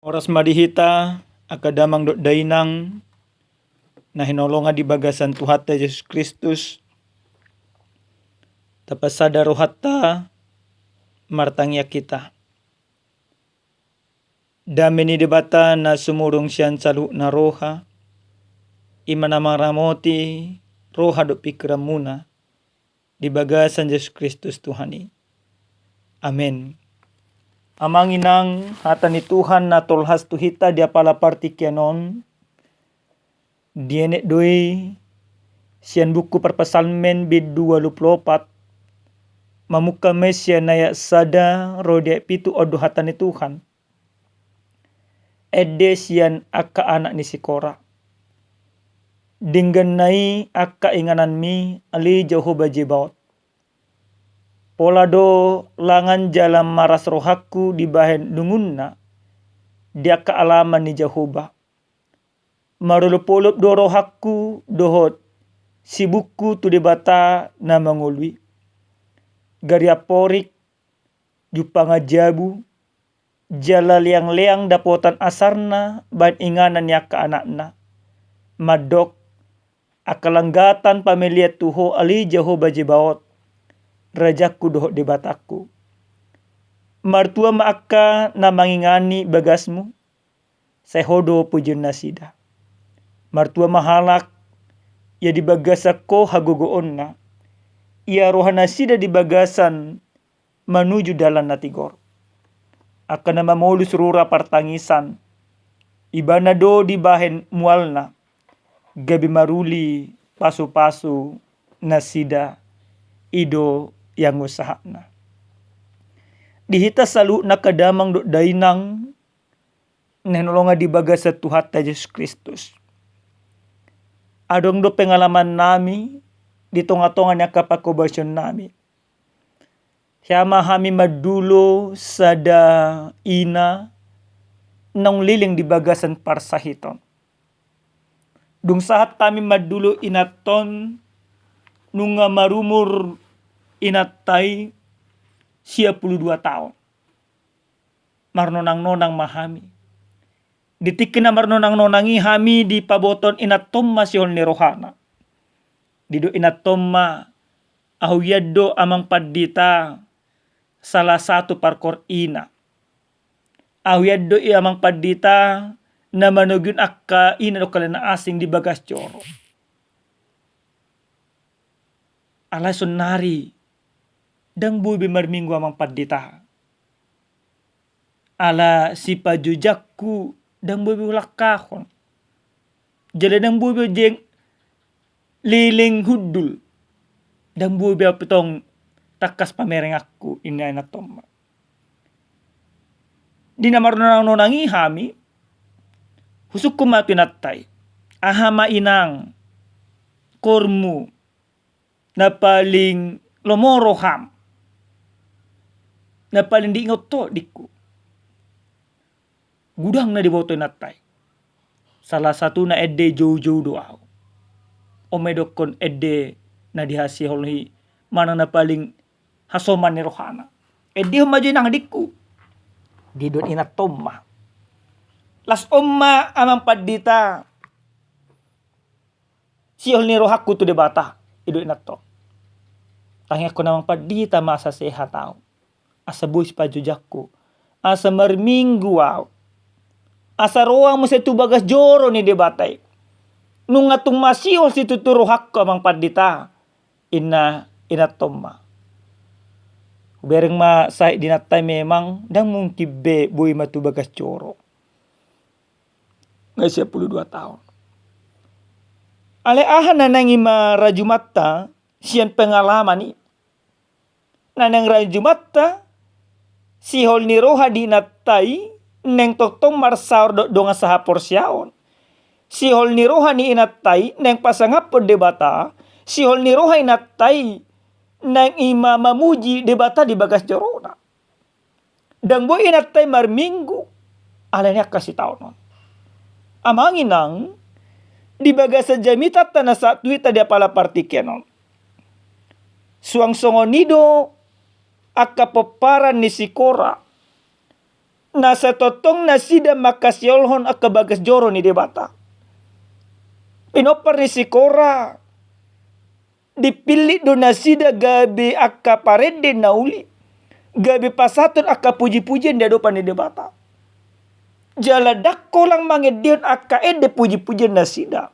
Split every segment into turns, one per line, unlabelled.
Oras madihita akadamang dainang na hinolonga di bagasan tuhata Yesus Kristus tapasada rohatta martangya kita. Dami ni debata na sumurong siyan salu na roha imanamaramoti roha do pikiran muna di bagasan Yesus Kristus Tuhani. Amen. Amanginang hata ni Tuhan na tolhas tuhita dia pala partikianon dienek doi sian buku perpasalmen bid 24 mamuka mesya naya sada rode pitu odo hata ni Tuhan ede sian akka anak ni Sikora dinggan nai akka inganan mi ali Jehovah Jebaot pola do langan jalan maras rohaku di bahen dungunna dia kealaman ni Jehovah marulupulup do rohaku dohot sibuku tu debata na mangulwi garia porik jupanga jabu jala leang-leang dapotan asarna ban inganan ya ke anakna madok akalanggatan pamiliat tuho ali Jehovah Jebaot rajaku dohot debataku martua maaka na mangingani bagasmu sehodo pujun nasida martua mahalak ya di bagasako hagogoonna ia rohana sida di bagasan menuju dalan natigor akan nama molus rura partangisan ibana do di bahen mualna gabi maruli pasu-pasu nasida ido yang usahana dihita salu nakadamang do dainang nenolonga di bagasa Tuhan Yesus Kristus adong do pengalaman nami di tonga-tonga nya kapakobasyon nami Hiyama hami madulo sada ina nang liling di bagasan parsahiton dung saat kami madulo inaton nunga marumur inatay 22 tahun marnonang-nonang mahami ditikin na marnonang-nonangi hami di paboton inatom masihol ni rohana dido inatom ma ahuyado amang padita salah satu parkor ina ahuyado amang padita na manugyun akka ina do kalana asing di bagas coro alay sunari dang bubi marminggu amang padita ala si pajujakku dang bubi ulakahon jala dang bubi jeng liling hudul dang bubi apitong takas pamereng aku ina na tomma di namarnonang-nonangi hami husuk kumapinatay ahama inang kormu na paling lomoroham na paling diingot to diku gudang na diboto natay salah satu na ede jauh-jauh doaw o medokon ede na dihasiholhi mana na paling hasoman ni rohana ede humaju nang diku didon inatomma las omma amang padita sihol ni rohaku tu debata ido inato tangi ako namang padita masa sehat tao asa buis pajujakku asa marminggu wow asa roang mo sa tubagas joro ni debatay nung atong masihol si tuturo hakko amang padita inatomma bereng ma say dinatay memang dang mong kibe buy matubagas joro ngay 22 tahun aleahan na nang ima rajumatta siyan pengalaman ni nanang rajumatta sihol ni roha dinatay neng totong marsaur do nga saha porsyaon sihol ni roha ni inatay neng pasangap po debata sihol ni roha inatay neng ima mamuji debata di bagas jorona dang boy inatay marminggu alanya kasih taon amanginang di bagasa jamita tanasa tuita dia pala partikenon suang songonido akapaparan ni Sikora Nasa totong nasida makasiolhon aka bagas joro ni debata. Pinopar ni sikora. Dipilih do nasida gabi aka parede nauli. Gabi pasatun aka puji-pujian dia dopan ni debata. Jaladak kolang mangedion aka ede puji-pujian nasida.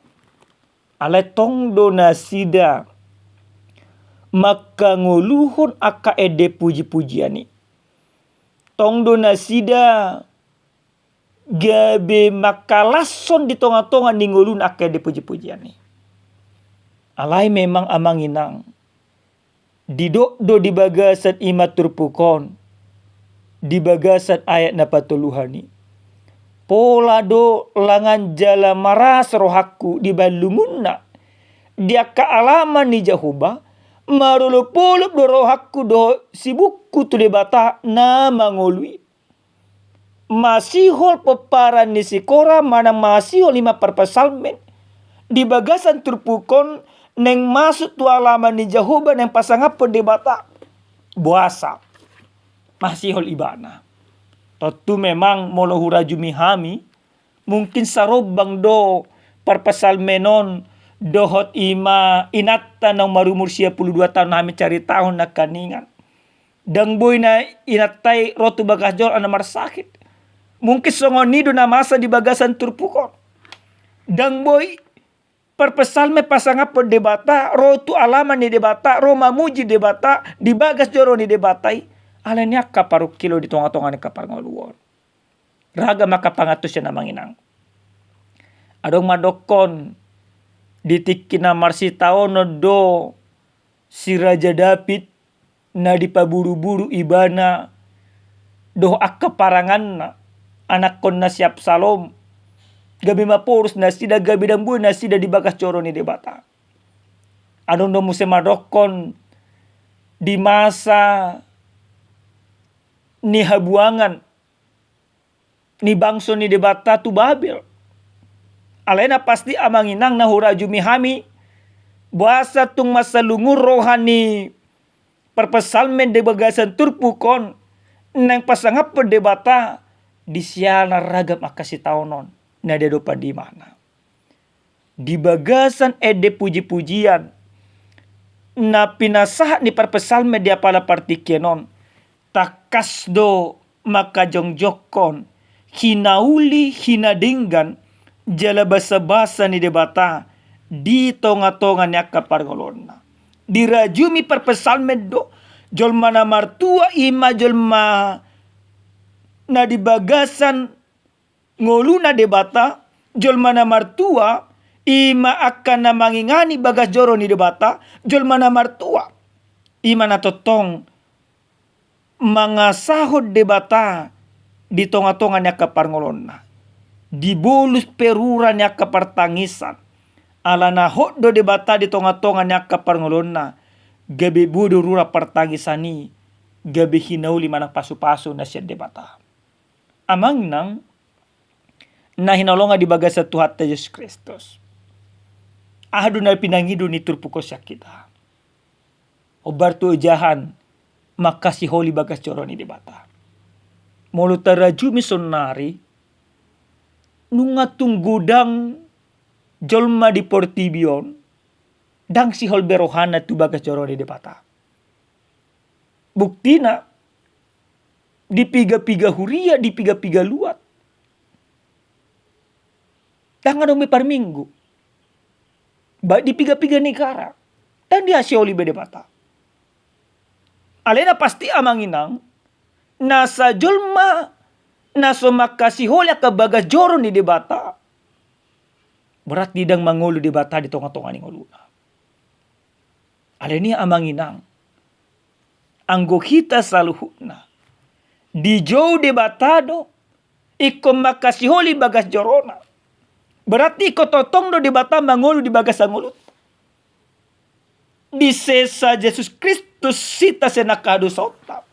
Ale tong do nasida. Maka nguluhon aka ede puji-pujian ni. Tong do nasida gabe makalason di tonga-tonga ni ngulun aka ede puji-pujian ni. Alai memang amanginang. Didok do di bagasan imat turpukon. Di bagasan ayat na patuluhani. Pola do langan jala maras rohaku di balumunna. Dia kaalaman ni Jahuba. Marulupulup do rohaku do sibukku tu debata na mangolui. Masihol peparan ni sikora mana masihol 5 perpasalmen. Di bagasan turpukon neng masuk tu alaman ni Jahuba neng pasangapon debata. Buasa. Masihol ibana. Tentu memang molohura jumihami. Mungkin sarobang do perpasalmenon. Dohot ima inatta nang marumur 22 tahun kami cari tahun na kaningan. Dang boy na inatay rotu bagas jor ana marsakit. Mungkin songonido na masa di bagasan turpukon. Dang boy perpesalme pasangapon debata rotu alaman ni debata roma muji debata di bagas joro ni debatai. Alanya kaparuk kilo di tonga-tonga ni kapangoluon. Raga makapangatus siya na manginang. Adong madokon ditikina marsitaono do si Raja David na dipaburu-buru ibana do akka parangan na anak kon na si Absalom gabi mapurus na sida gabi dambu na sida di bagas coro ni debata. Adong do muse madokon di masa ni habuangan ni bangso ni debata tu Babel. Alena pasti amanginang na hura jumihami. Buasa tung masalungur rohani. Perpesalmen de bagasan turpukon. Nang pasangap perdebata. Di siana ragam akasitaonon. Na dedopa di mana. Di bagasan ede puji-pujian. Na pinasah ni perpesalmen dia pala partikenon. Takas do maka jongjokon. Hinauli hinadinggan. Jala basa-basa ni debata di tonga-tonga niya kaparngolona. Dirajumi perpesalmen do jolma na martua ima jolma na di bagasan ngoluna debata jolma na martua ima akan na mangingani bagas joro ni debata jolma na martua ima na totong mangasahod debata di tonga-tonga niya kaparngolona. Di bolus perura niya kapartangisan. Ala na hot do debata di tonga-tonga niya kaparngolona. Gabi budo rura partangisani. Gabi hinauli manang pasu-pasu na siya debata. Amang nang na hinalonga di bagas sa Tuhan ta Yesus Kristus. Ahado na pinangido ni turpuko siya kita. O barto jahan makasiholi bagas coro ni debata. Molutara jumi sonari nunga tunggudang jolma di Portibion dang si hol berohana tu bagas joro di debata. Buktina di piga-piga huria di piga-piga luat. Dang adong par minggu. Ba di piga-piga negara. Dan dia sioli be debata. Alena pasti amanginang nasa jolma naso makasihol ka bagas joro ni debata. Berat didang mangulu debata di tonga-tonga ni nguluna. Aleni amanginang. Anggo kita saluhuna. Di jauh debatado. Iko makasiholi bagas jorona. Berarti iko totong do debata mangulu di bagas angulut. Di sesa Yesus Kristus sita senakado sotap.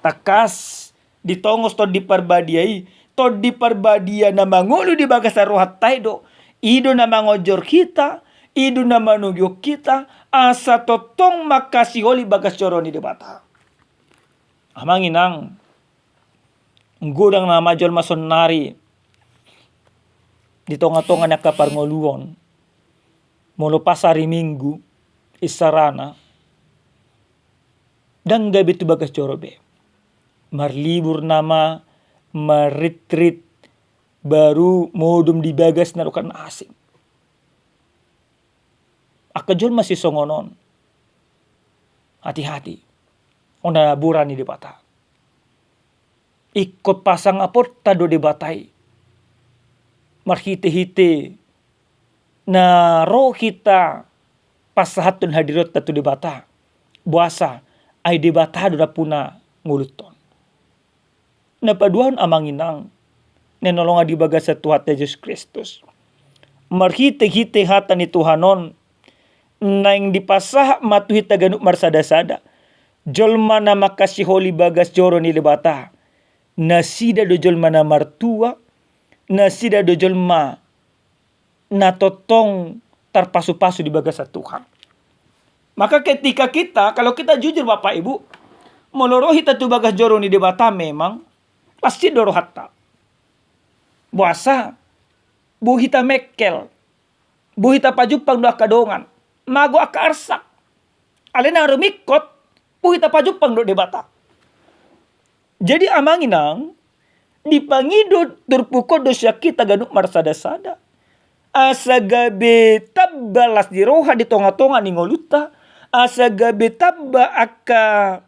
Takas ditongos to diparbadiai to diparbadia na mangulu di bagasa rohat taydo ido na mangojor kita ido na manugyo kita asa totong makasiholi bagas coro ni debata. Amanginang Nggodang na majol masonari di tonga-tonga na kaparngoluon. Molo pas hari Minggu isarana dan gabi tu bagas jorobe. Marlibur nama maritrit baru modum di bagas narukan asing. Akajol masih songonon. Hati-hati. Ona burani di bata. Ikut pasang apot tado di batai. Marhite-hite na roh kita pasahatun hadirot tatu di bata. Buasa ay di bata do na puna nguluton. Napaduan amanginang nenolonga di bagas sa Tuhan Yesus Kristus. Marhite-hite hata ni Tuhanon na yung dipasah matuhita ganuk marsada-sada. Jolma na makasiholi bagas joro ni libata. Nasida do jolma na martua. Nasida do jolma na totong tarpasu-pasu di bagas sa Tuhan. Maka ketika kita, kalau kita jujur Bapak Ibu, melorohi tatu bagas joro ni debata memang pasti doro hatta. Buasa, buhita mekel, buhita pajupang doa kadongan, mago aka arsak. Alena rumikot, buhita pajupang doa debata. Jadi amanginang, dipangido turpukod dosya kita ganuk marsada-sada. Asa gabe tabbalas di roha di tonga-tonga ni ngoluta. Asa gabe tabba aka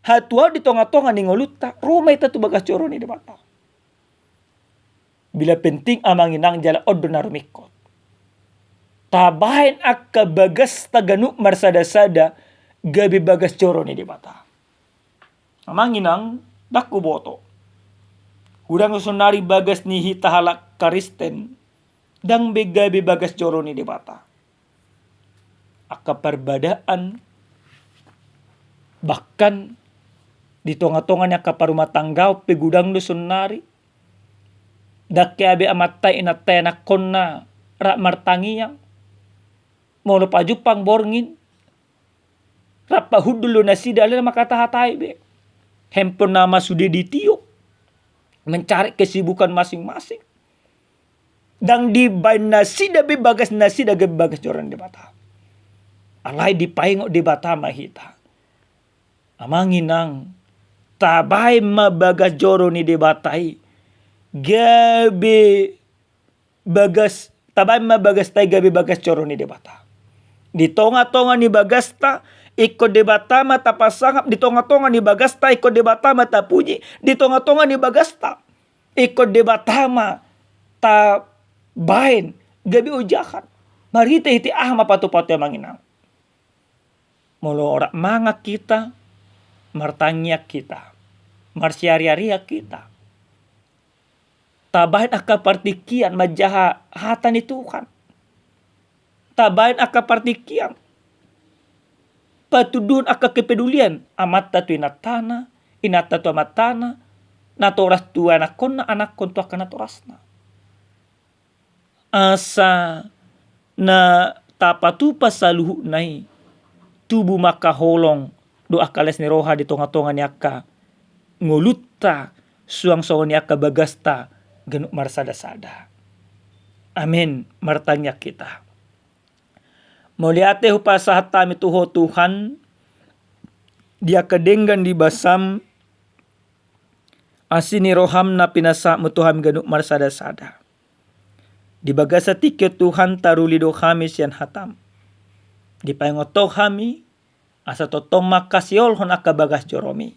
hatua di tonga-tonga ni ngoluta. Roma ita tu bagas coro ni debata. Bila penting amanginang jala odo na rumikot. Tabahin aka bagas taganuk marsada-sada gabe bagas coro ni debata. Amanginang daku boto. Udang sunari bagas ni hitahalak karisten dang begabe bagas coro ni debata. Aka perbadaan bahkan di tonga-tonga aka parumah tanggau pegudang do sunari dakke abe amatai inatai na konna rak martangiyang molo pajupang borngin rapa hudulo na sida alena makatahatai be. Handphone nama sudah ditiup. Mencari kesibukan masing-masing. Dan di bain nasi da be bagas nasi da gabe bagas joran di bata. Alai di paingok di bata mahita. Amanginang tabai ma bagas joro ni di batai. Gabe bagas tabai ma bagas tai gabe bagas joro ni di bata. Di tonga-tonga ni bagas ta ikut debata mata pasangap di tonga-tonga ni bagasta ikut debata mata puji di tonga-tonga ni bagasta ikut debata mata bain gabi ujahan marita hiti ahma patu-patu manginang molo ora manga kita martanya kita marsiari-aria kita tabain aka partikian majaha hatan itu kan tabain aka partikian patudun aka kepedulian amat tatu inatana inata tu amatana natoras tu anakon tu akan natorasna asa na tapatu pasaluhu nai tubu maka holong do akales ni roha di tonga-tonga ni aka ngolutta suang sawan ni aka bagasta genuk marsada-sada. Amin martanya kita. Moliate hupasahat tami tuho Tuhan dia kedenggan di basam asini roham na pinasa mutuham ganuk marsada-sada. Di bagasa tike Tuhan tarulido kami sian hatam. Di paingoto kami asa totong makasiol hon aka bagas joromi.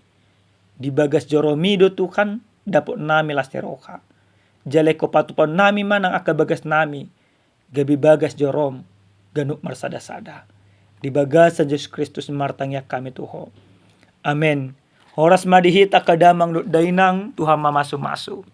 Di bagas joromi do Tuhan dapot nami lasteroka. Jaleko patupan nami manang aka bagas nami gabi bagas jorom. Ganuk marsada-sada. Di bagasan Yesus Kristus martangya kami tuho. Amen. Horas madihita kadamang dainang Tuhan mamasu-masu.